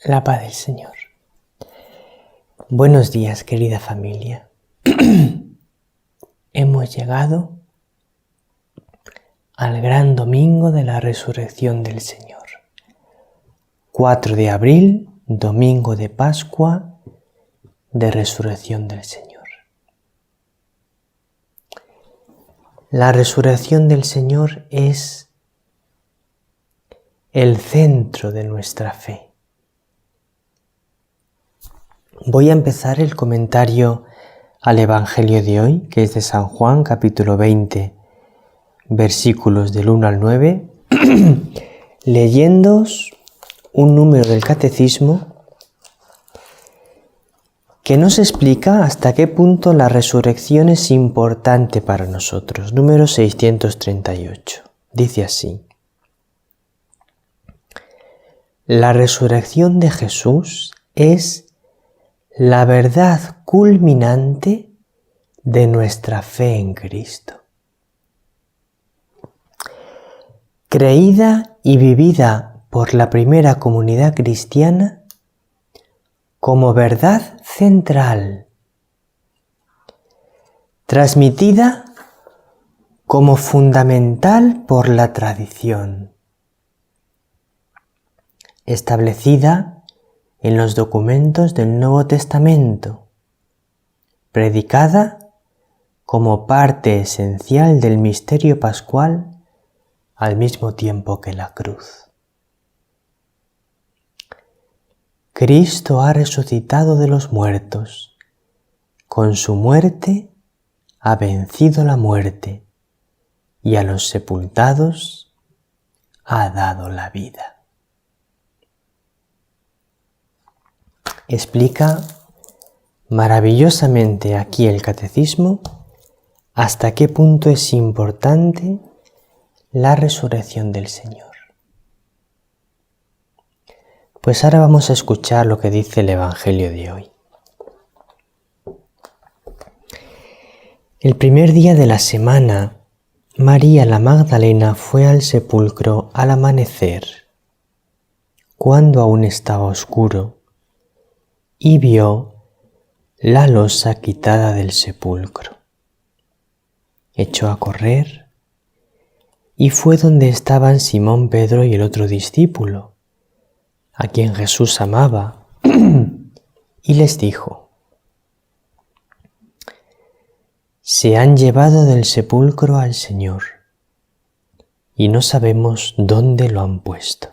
La paz del Señor. Buenos días, querida familia. Hemos llegado al gran domingo de la resurrección del Señor. 4 de abril, domingo de Pascua, de resurrección del Señor. La resurrección del Señor es el centro de nuestra fe. Voy a empezar el comentario al Evangelio de hoy, que es de San Juan, capítulo 20, versículos del 1 al 9, leyéndoos un número del Catecismo que nos explica hasta qué punto la resurrección es importante para nosotros. Número 638. Dice así: la resurrección de Jesús es la verdad culminante de nuestra fe en Cristo. Creída y vivida por la primera comunidad cristiana como verdad central, transmitida como fundamental por la tradición, establecida en los documentos del Nuevo Testamento, predicada como parte esencial del misterio pascual al mismo tiempo que la cruz. Cristo ha resucitado de los muertos. Con su muerte ha vencido la muerte y a los sepultados ha dado la vida. Explica maravillosamente aquí el Catecismo hasta qué punto es importante la resurrección del Señor. Pues ahora vamos a escuchar lo que dice el Evangelio de hoy. El primer día de la semana, María la Magdalena fue al sepulcro al amanecer, cuando aún estaba oscuro, y vio la losa quitada del sepulcro. Echó a correr y fue donde estaban Simón Pedro y el otro discípulo, a quien Jesús amaba, y les dijo: se han llevado del sepulcro al Señor y no sabemos dónde lo han puesto.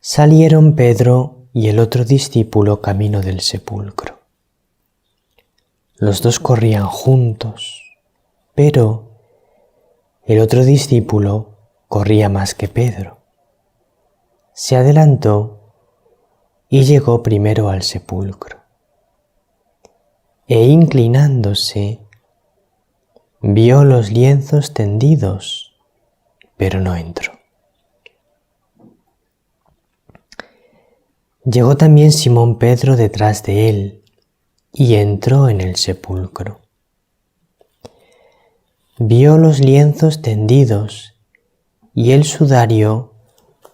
Salieron Pedro y el otro discípulo camino del sepulcro. Los dos corrían juntos, pero el otro discípulo corría más que Pedro. Se adelantó y llegó primero al sepulcro. E inclinándose, vio los lienzos tendidos, pero no entró. Llegó también Simón Pedro detrás de él y entró en el sepulcro. Vio los lienzos tendidos y el sudario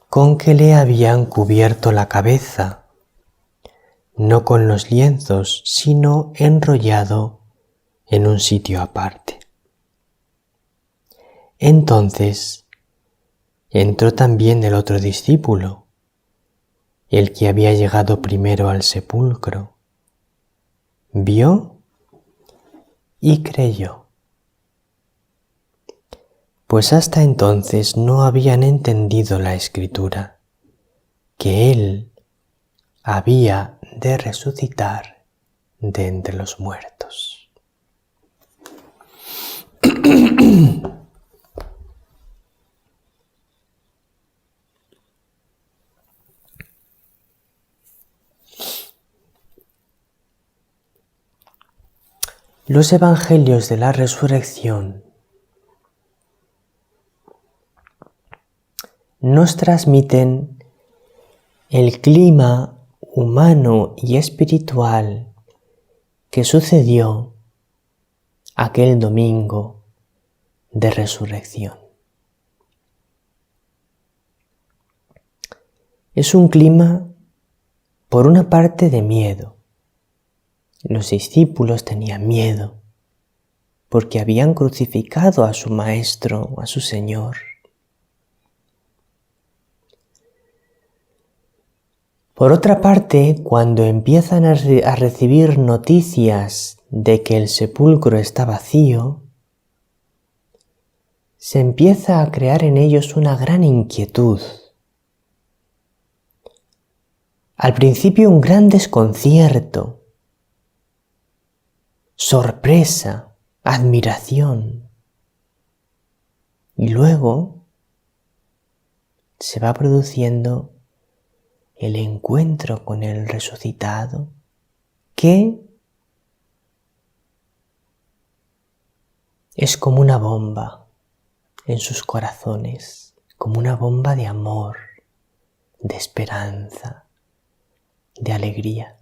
con que le habían cubierto la cabeza, no con los lienzos, sino enrollado en un sitio aparte. Entonces entró también el otro discípulo, el que había llegado primero al sepulcro. Vio y creyó, pues hasta entonces no habían entendido la Escritura, que Él había de resucitar de entre los muertos. Los evangelios de la resurrección nos transmiten el clima humano y espiritual que sucedió aquel domingo de resurrección. Es un clima, por una parte, de miedo. Los discípulos tenían miedo porque habían crucificado a su Maestro, a su Señor. Por otra parte, cuando empiezan a recibir noticias de que el sepulcro está vacío, se empieza a crear en ellos una gran inquietud. Al principio un gran desconcierto, sorpresa, admiración. Y luego se va produciendo el encuentro con el resucitado, que es como una bomba en sus corazones, como una bomba de amor, de esperanza, de alegría.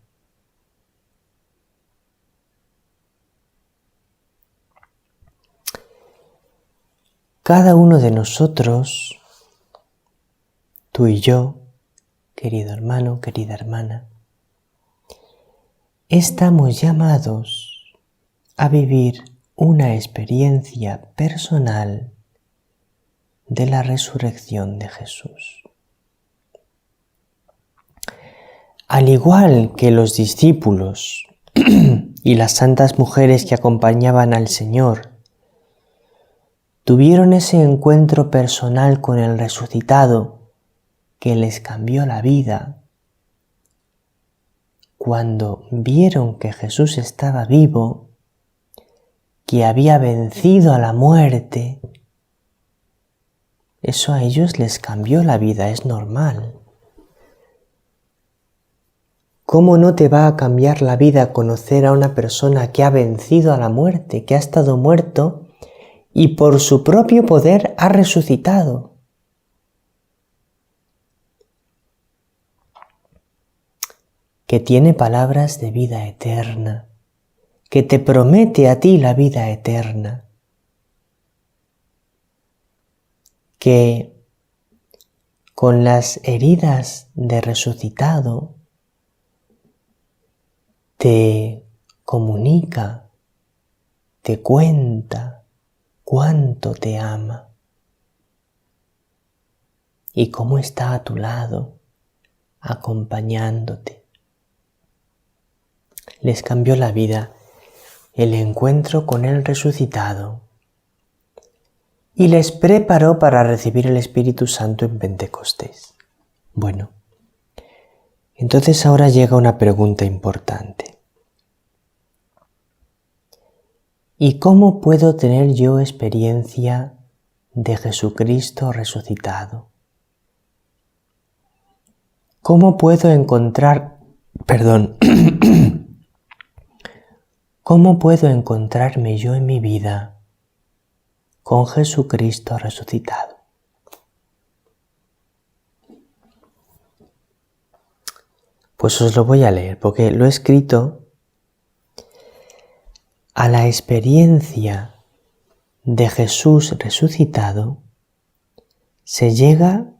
Cada uno de nosotros, tú y yo, querido hermano, querida hermana, estamos llamados a vivir una experiencia personal de la resurrección de Jesús. Al igual que los discípulos y las santas mujeres que acompañaban al Señor tuvieron ese encuentro personal con el resucitado que les cambió la vida, cuando vieron que Jesús estaba vivo, que había vencido a la muerte, eso a ellos les cambió la vida, es normal. ¿Cómo no te va a cambiar la vida conocer a una persona que ha vencido a la muerte, que ha estado muerto y por su propio poder ha resucitado? Que tiene palabras de vida eterna, que te promete a ti la vida eterna, que con las heridas de resucitado te comunica, te cuenta cuánto te ama y cómo está a tu lado, acompañándote. Les cambió la vida el encuentro con el resucitado y les preparó para recibir el Espíritu Santo en Pentecostés. Bueno, entonces ahora llega una pregunta importante. ¿Y cómo puedo tener yo experiencia de Jesucristo resucitado? ¿Cómo puedo ¿Cómo puedo encontrarme yo en mi vida con Jesucristo resucitado? Pues os lo voy a leer porque lo he escrito. A la experiencia de Jesús resucitado se llega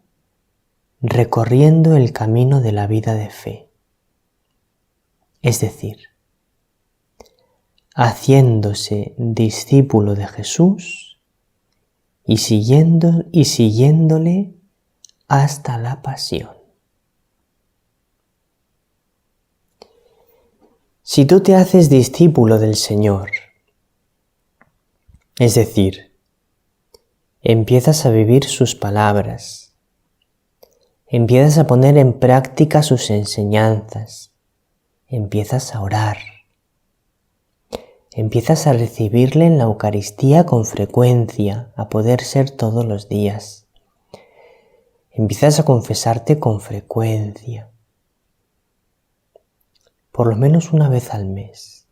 recorriendo el camino de la vida de fe, es decir, haciéndose discípulo de Jesús y siguiéndole hasta la pasión. Si tú te haces discípulo del Señor, es decir, empiezas a vivir sus palabras, empiezas a poner en práctica sus enseñanzas, empiezas a orar, empiezas a recibirle en la Eucaristía con frecuencia, a poder ser todos los días, empiezas a confesarte con frecuencia, por lo menos una vez al mes.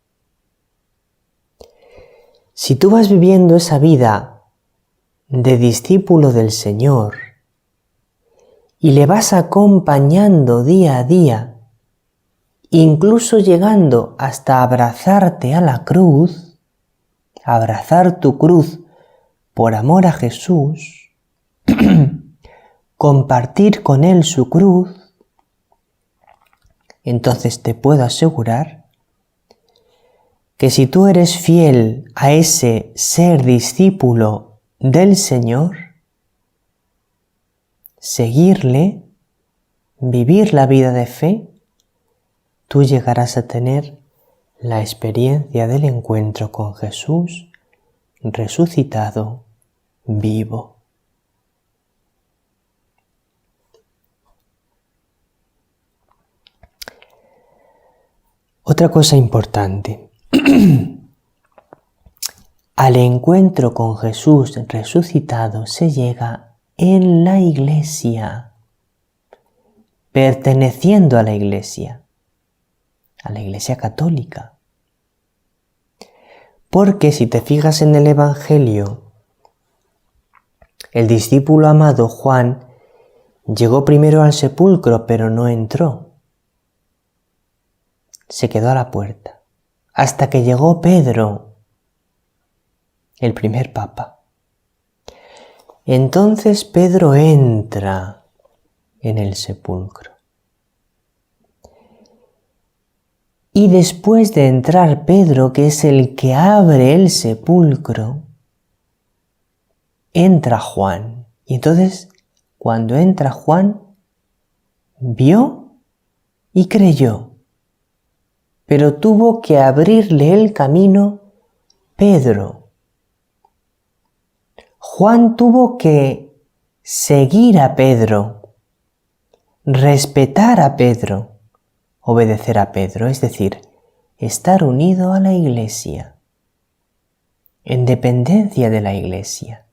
Si tú vas viviendo esa vida de discípulo del Señor y le vas acompañando día a día, incluso llegando hasta abrazarte a la cruz, abrazar tu cruz por amor a Jesús, compartir con Él su cruz, entonces te puedo asegurar que si tú eres fiel a ese ser discípulo del Señor, seguirle, vivir la vida de fe, tú llegarás a tener la experiencia del encuentro con Jesús resucitado, vivo. Otra cosa importante. Al encuentro con Jesús resucitado se llega en la Iglesia, perteneciendo a la Iglesia católica. Porque si te fijas en el Evangelio, el discípulo amado Juan llegó primero al sepulcro, pero no entró. Se quedó a la puerta, hasta que llegó Pedro, el primer papa. Entonces Pedro entra en el sepulcro. Y después de entrar Pedro, que es el que abre el sepulcro, entra Juan. Y entonces, cuando entra Juan, vio y creyó. Pero tuvo que abrirle el camino Pedro. Juan tuvo que seguir a Pedro, respetar a Pedro, obedecer a Pedro, es decir, estar unido a la Iglesia, en dependencia de la Iglesia,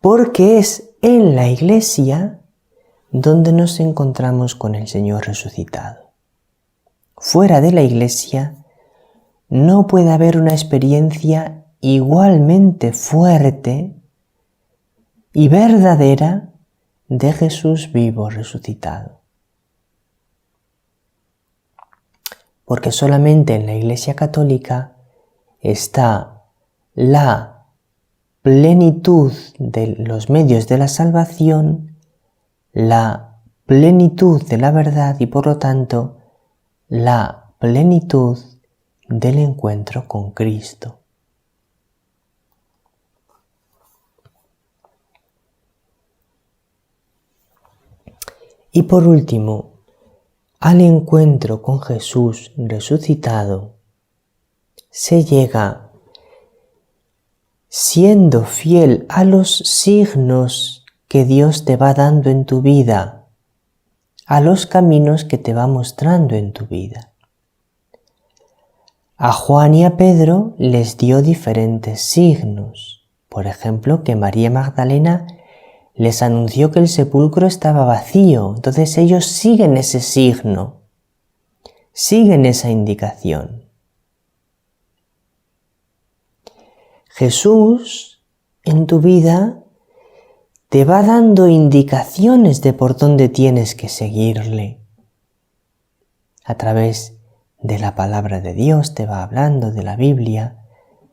porque es en la Iglesia donde nos encontramos con el Señor resucitado. Fuera de la Iglesia no puede haber una experiencia igualmente fuerte y verdadera de Jesús vivo resucitado. Porque solamente en la Iglesia católica está la plenitud de los medios de la salvación, la plenitud de la verdad y por lo tanto la plenitud del encuentro con Cristo. Y por último, al encuentro con Jesús resucitado se llega siendo fiel a los signos que Dios te va dando en tu vida, a los caminos que te va mostrando en tu vida. A Juan y a Pedro les dio diferentes signos. Por ejemplo, que María Magdalena les anunció que el sepulcro estaba vacío. Entonces ellos siguen ese signo, siguen esa indicación. Jesús en tu vida te va dando indicaciones de por dónde tienes que seguirle. A través de la palabra de Dios te va hablando, de la Biblia,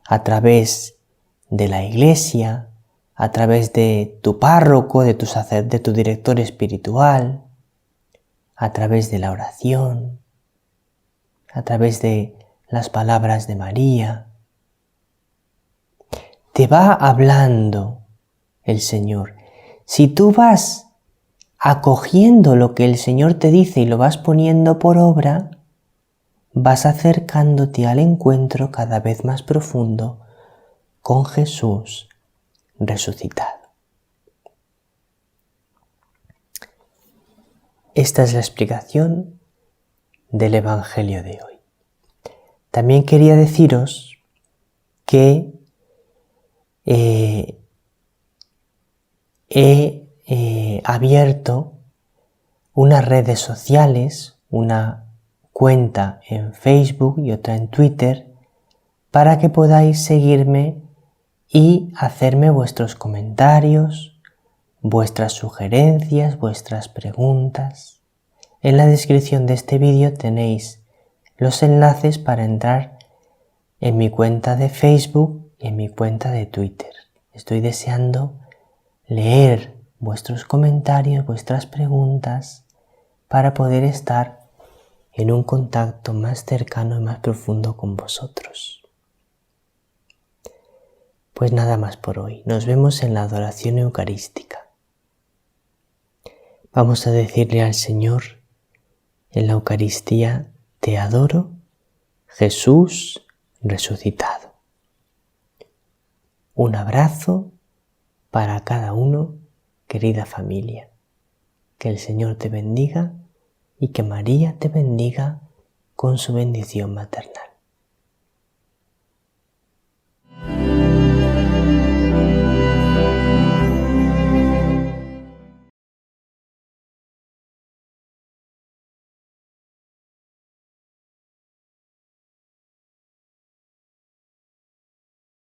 a través de la Iglesia, a través de tu párroco, de tu director espiritual, a través de la oración, a través de las palabras de María. Te va hablando el Señor. Si tú vas acogiendo lo que el Señor te dice y lo vas poniendo por obra, vas acercándote al encuentro cada vez más profundo con Jesús resucitado. Esta es la explicación del Evangelio de hoy. También quería deciros que he abierto unas redes sociales, una cuenta en Facebook y otra en Twitter, para que podáis seguirme y hacerme vuestros comentarios, vuestras sugerencias, vuestras preguntas. En la descripción de este vídeo tenéis los enlaces para entrar en mi cuenta de Facebook y en mi cuenta de Twitter. Estoy deseando leer vuestros comentarios, vuestras preguntas, para poder estar en un contacto más cercano y más profundo con vosotros. Pues nada más por hoy. Nos vemos en la adoración eucarística. Vamos a decirle al Señor en la Eucaristía: te adoro, Jesús resucitado. Un abrazo para cada uno, querida familia. Que el Señor te bendiga y que María te bendiga con su bendición maternal.